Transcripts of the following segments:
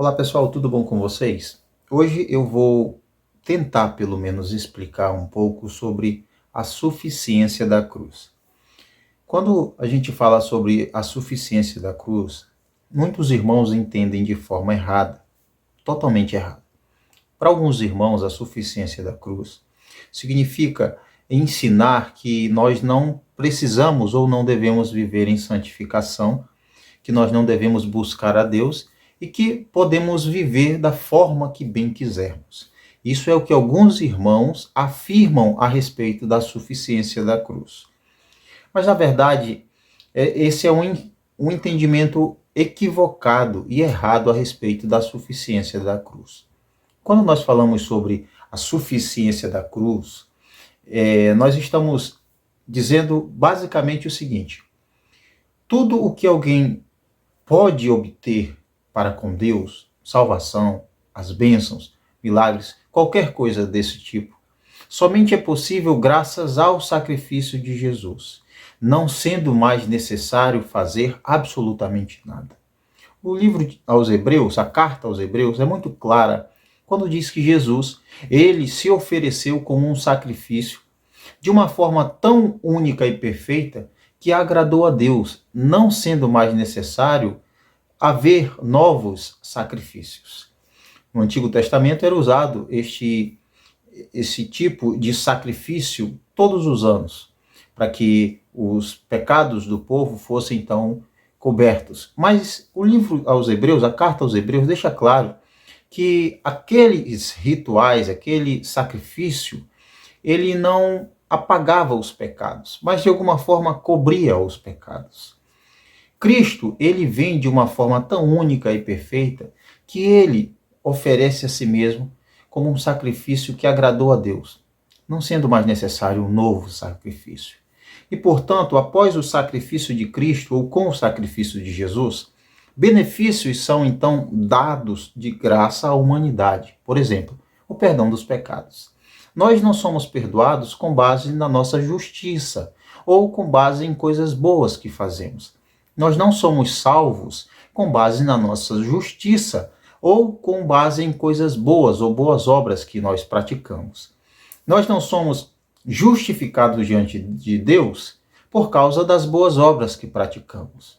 Olá pessoal, tudo bom com vocês? Hoje eu vou tentar pelo menos explicar um pouco sobre a suficiência da cruz. Quando a gente fala sobre a suficiência da cruz, muitos irmãos entendem de forma errada, totalmente errada. Para alguns irmãos, a suficiência da cruz significa ensinar que nós não precisamos ou não devemos viver em santificação, que nós não devemos buscar a Deus e que podemos viver da forma que bem quisermos. Isso é o que alguns irmãos afirmam a respeito da suficiência da cruz. Mas, na verdade, esse é um entendimento equivocado e errado a respeito da suficiência da cruz. Quando nós falamos sobre a suficiência da cruz, nós estamos dizendo basicamente o seguinte: tudo o que alguém pode obter para com Deus, salvação, as bênçãos, milagres, qualquer coisa desse tipo, somente é possível graças ao sacrifício de Jesus, não sendo mais necessário fazer absolutamente nada. O livro aos Hebreus, a carta aos Hebreus, é muito clara quando diz que Jesus, ele se ofereceu como um sacrifício de uma forma tão única e perfeita que agradou a Deus, não sendo mais necessário haver novos sacrifícios. No Antigo Testamento era usado esse tipo de sacrifício todos os anos, para que os pecados do povo fossem então cobertos. Mas o livro aos Hebreus, a carta aos Hebreus, deixa claro que aqueles rituais, aquele sacrifício, ele não apagava os pecados, mas de alguma forma cobria os pecados. Cristo, ele vem de uma forma tão única e perfeita que ele oferece a si mesmo como um sacrifício que agradou a Deus, não sendo mais necessário um novo sacrifício. E, portanto, após o sacrifício de Cristo, ou com o sacrifício de Jesus, benefícios são então dados de graça à humanidade. Por exemplo, o perdão dos pecados. Nós não somos perdoados com base na nossa justiça ou com base em coisas boas que fazemos. Nós não somos salvos com base na nossa justiça ou com base em coisas boas ou boas obras que nós praticamos. Nós não somos justificados diante de Deus por causa das boas obras que praticamos.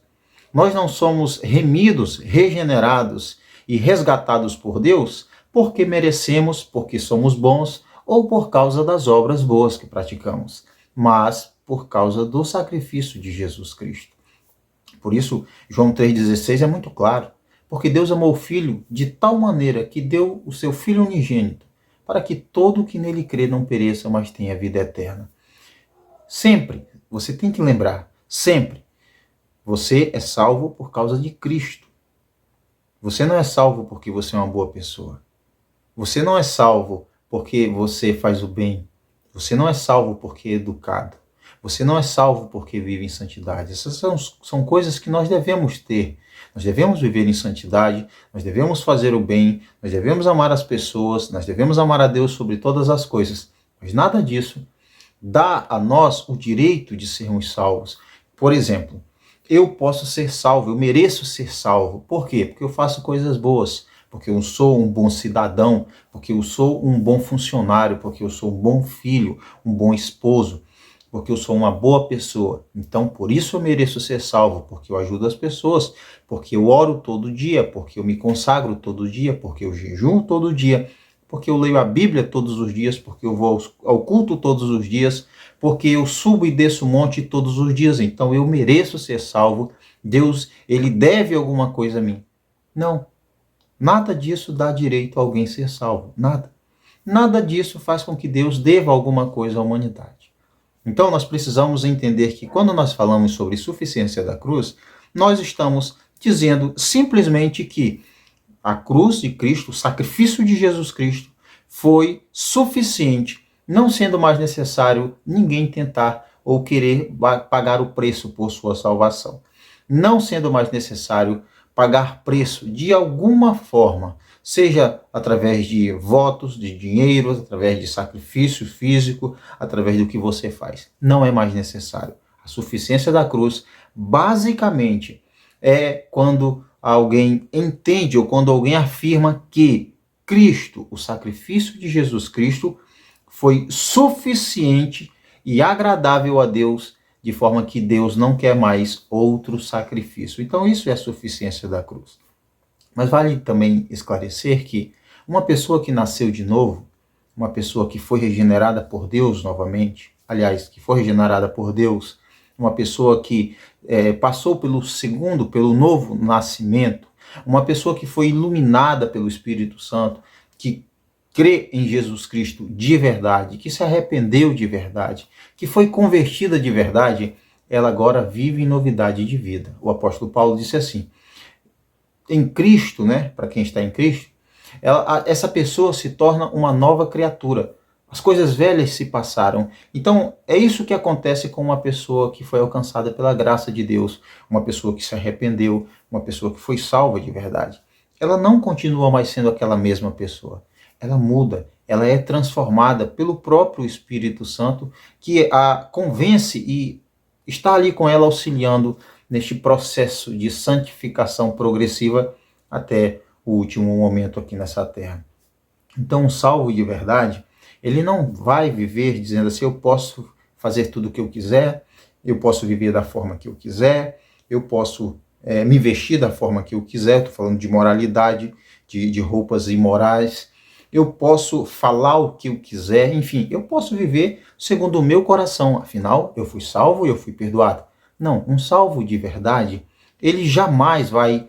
Nós não somos remidos, regenerados e resgatados por Deus porque merecemos, porque somos bons ou por causa das obras boas que praticamos, mas por causa do sacrifício de Jesus Cristo. Por isso, João 3,16 é muito claro, porque Deus amou o Filho de tal maneira que deu o seu Filho unigênito, para que todo o que nele crê não pereça, mas tenha vida eterna. Sempre, você tem que lembrar, sempre, você é salvo por causa de Cristo. Você não é salvo porque você é uma boa pessoa. Você não é salvo porque você faz o bem. Você não é salvo porque é educado. Você não é salvo porque vive em santidade. Essas são coisas que nós devemos ter. Nós devemos viver em santidade, nós devemos fazer o bem, nós devemos amar as pessoas, nós devemos amar a Deus sobre todas as coisas. Mas nada disso dá a nós o direito de sermos salvos. Por exemplo, eu posso ser salvo, eu mereço ser salvo. Por quê? Porque eu faço coisas boas, porque eu sou um bom cidadão, porque eu sou um bom funcionário, porque eu sou um bom filho, um bom esposo, porque eu sou uma boa pessoa. Então, por isso eu mereço ser salvo, porque eu ajudo as pessoas, porque eu oro todo dia, porque eu me consagro todo dia, porque eu jejuo todo dia, porque eu leio a Bíblia todos os dias, porque eu vou ao culto todos os dias, porque eu subo e desço o monte todos os dias. Então, eu mereço ser salvo. Deus, ele deve alguma coisa a mim. Não. Nada disso dá direito a alguém ser salvo. Nada. Nada disso faz com que Deus deva alguma coisa à humanidade. Então, nós precisamos entender que quando nós falamos sobre suficiência da cruz, nós estamos dizendo simplesmente que a cruz de Cristo, o sacrifício de Jesus Cristo, foi suficiente, não sendo mais necessário ninguém tentar ou querer pagar o preço por sua salvação. Não sendo mais necessário pagar preço de alguma forma, seja através de votos, de dinheiro, através de sacrifício físico, através do que você faz. Não é mais necessário. A suficiência da cruz, basicamente, é quando alguém entende ou quando alguém afirma que Cristo, o sacrifício de Jesus Cristo, foi suficiente e agradável a Deus, de forma que Deus não quer mais outro sacrifício. Então, isso é a suficiência da cruz. Mas vale também esclarecer que uma pessoa que nasceu de novo, uma pessoa que foi regenerada por Deus novamente, aliás, que foi regenerada por Deus, uma pessoa que passou pelo novo nascimento, uma pessoa que foi iluminada pelo Espírito Santo, que crê em Jesus Cristo de verdade, que se arrependeu de verdade, que foi convertida de verdade, ela agora vive em novidade de vida. O apóstolo Paulo disse assim, em Cristo, né, para quem está em Cristo, essa pessoa se torna uma nova criatura. As coisas velhas se passaram. Então, é isso que acontece com uma pessoa que foi alcançada pela graça de Deus, uma pessoa que se arrependeu, uma pessoa que foi salva de verdade. Ela não continua mais sendo aquela mesma pessoa. Ela muda, ela é transformada pelo próprio Espírito Santo, que a convence e está ali com ela auxiliando neste processo de santificação progressiva até o último momento aqui nessa terra. Então, um salvo de verdade, ele não vai viver dizendo assim, eu posso fazer tudo o que eu quiser, eu posso viver da forma que eu quiser, eu posso me vestir da forma que eu quiser, estou falando de moralidade, de roupas imorais, eu posso falar o que eu quiser, enfim, eu posso viver segundo o meu coração, afinal, eu fui salvo e eu fui perdoado. Não, um salvo de verdade, ele jamais vai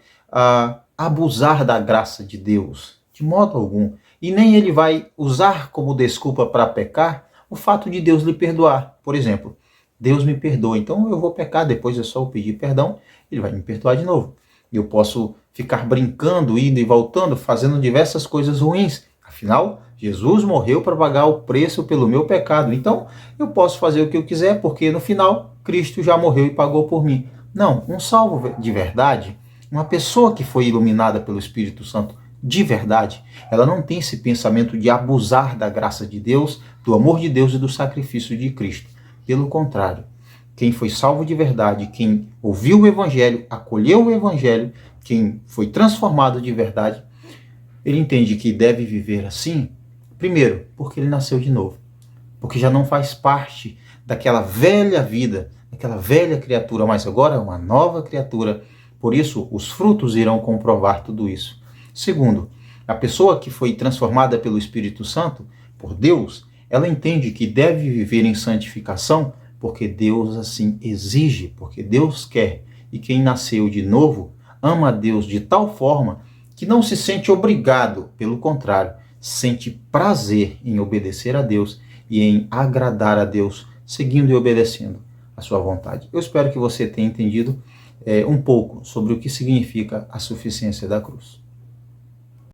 abusar da graça de Deus, de modo algum. E nem ele vai usar como desculpa para pecar o fato de Deus lhe perdoar. Por exemplo, Deus me perdoa, então eu vou pecar, depois é só eu pedir perdão, ele vai me perdoar de novo. Eu posso ficar brincando, indo e voltando, fazendo diversas coisas ruins. Afinal, Jesus morreu para pagar o preço pelo meu pecado. Então, eu posso fazer o que eu quiser, porque no final, Cristo já morreu e pagou por mim. Não, um salvo de verdade, uma pessoa que foi iluminada pelo Espírito Santo de verdade, ela não tem esse pensamento de abusar da graça de Deus, do amor de Deus e do sacrifício de Cristo. Pelo contrário, quem foi salvo de verdade, quem ouviu o Evangelho, acolheu o Evangelho, quem foi transformado de verdade, ele entende que deve viver assim, primeiro, porque ele nasceu de novo, porque já não faz parte daquela velha vida, daquela velha criatura, mas agora é uma nova criatura. Por isso, os frutos irão comprovar tudo isso. Segundo, a pessoa que foi transformada pelo Espírito Santo, por Deus, ela entende que deve viver em santificação, porque Deus assim exige, porque Deus quer. E quem nasceu de novo ama a Deus de tal forma que não se sente obrigado, pelo contrário, sente prazer em obedecer a Deus e em agradar a Deus, seguindo e obedecendo a sua vontade. Eu espero que você tenha entendido um pouco sobre o que significa a suficiência da cruz.